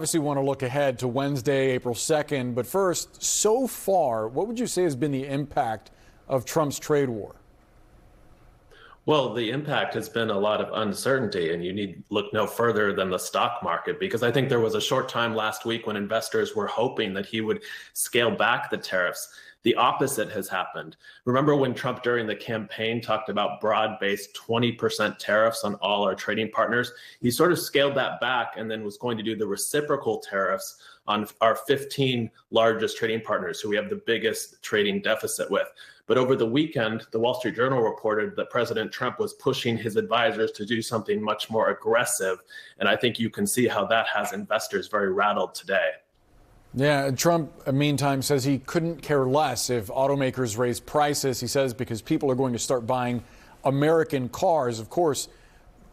Obviously want to look ahead to Wednesday, April 2nd, but first, so far, what would you say has been the impact of Trump's trade war? Well, the impact has been a lot of uncertainty, and you need look no further than the stock market, because I think there was a short time last week when investors were hoping that he would scale back the tariffs. The opposite has happened. Remember when Trump during the campaign talked about broad-based 20% tariffs on all our trading partners? He sort of scaled that back and then was going to do the reciprocal tariffs on our 15 largest trading partners who we have the biggest trading deficit with. But over the weekend, the Wall Street Journal reported that President Trump was pushing his advisors to do something much more aggressive. And I think you can see how that has investors very rattled today. Yeah, Trump, meantime, says he couldn't care less if automakers raise prices. He says because people are going to start buying American cars. Of course,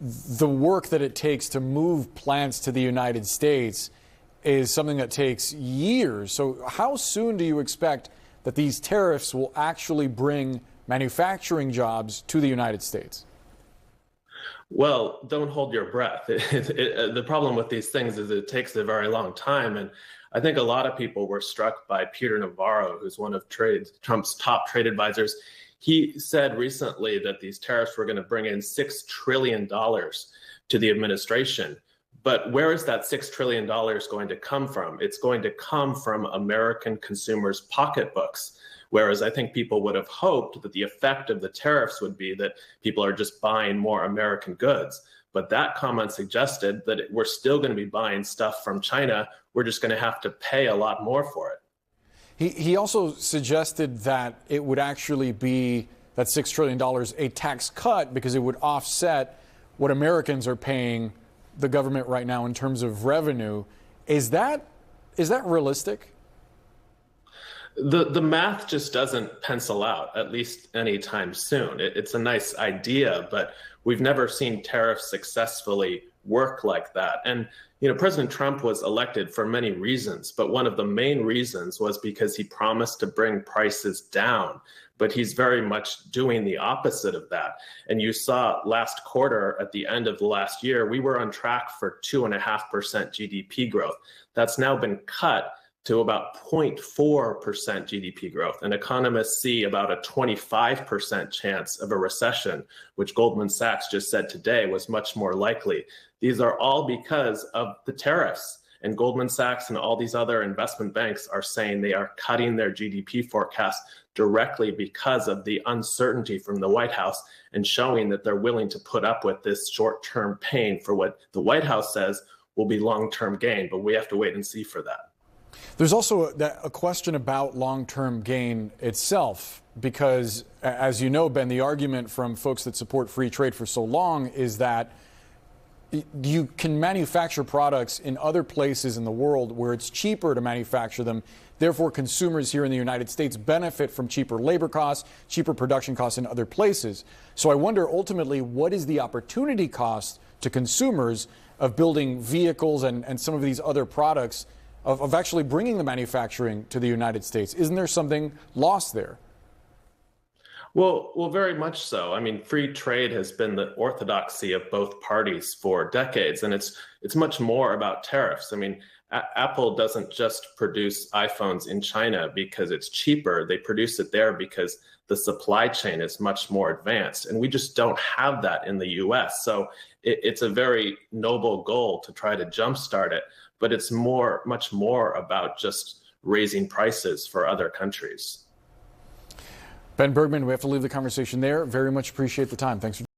the work that it takes to move plants to the United States is something that takes years. So how soon do you expect that these tariffs will actually bring manufacturing jobs to the United States? Well, don't hold your breath. The problem with these things is it takes a very long time. And I think a lot of people were struck by Peter Navarro, who's one of Trump's top trade advisors. He said recently that these tariffs were going to bring in $6 trillion to the administration. But where is that $6 trillion going to come from? It's going to come from American consumers' pocketbooks. Whereas I think people would have hoped that the effect of the tariffs would be that people are just buying more American goods. But that comment suggested that we're still going to be buying stuff from China. We're just going to have to pay a lot more for it. He also suggested that it would actually be that $6 trillion a tax cut because it would offset what Americans are paying the government right now in terms of revenue. Is that realistic? The math just doesn't pencil out, at least anytime soon. It's a nice idea, but we've never seen tariffs successfully work like that. And, President Trump was elected for many reasons, but one of the main reasons was because he promised to bring prices down. But he's very much doing the opposite of that. And you saw last quarter, at the end of the last year, we were on track for 2.5% GDP growth. That's now been cut to about 0.4% GDP growth. And economists see about a 25% chance of a recession, which Goldman Sachs just said today was much more likely. These are all because of the tariffs. And Goldman Sachs and all these other investment banks are saying they are cutting their GDP forecast directly because of the uncertainty from the White House and showing that they're willing to put up with this short-term pain for what the White House says will be long-term gain. But we have to wait and see for that. There's also a question about long-term gain itself, because, as you know, Ben, the argument from folks that support free trade for so long is that you can manufacture products in other places in the world where it's cheaper to manufacture them. Therefore, consumers here in the United States benefit from cheaper labor costs, cheaper production costs in other places. So I wonder, ultimately, what is the opportunity cost to consumers of building vehicles and some of these other products, of actually bringing the manufacturing to the United States? Isn't there something lost there? Well, very much so. I mean, free trade has been the orthodoxy of both parties for decades, and it's much more about tariffs. I mean, Apple doesn't just produce iPhones in China because it's cheaper. They produce it there because the supply chain is much more advanced, and we just don't have that in the U.S. So it's a very noble goal to try to jumpstart it, but it's much more about just raising prices for other countries. Ben Bergman, we have to leave the conversation there. Very much appreciate the time. Thanks for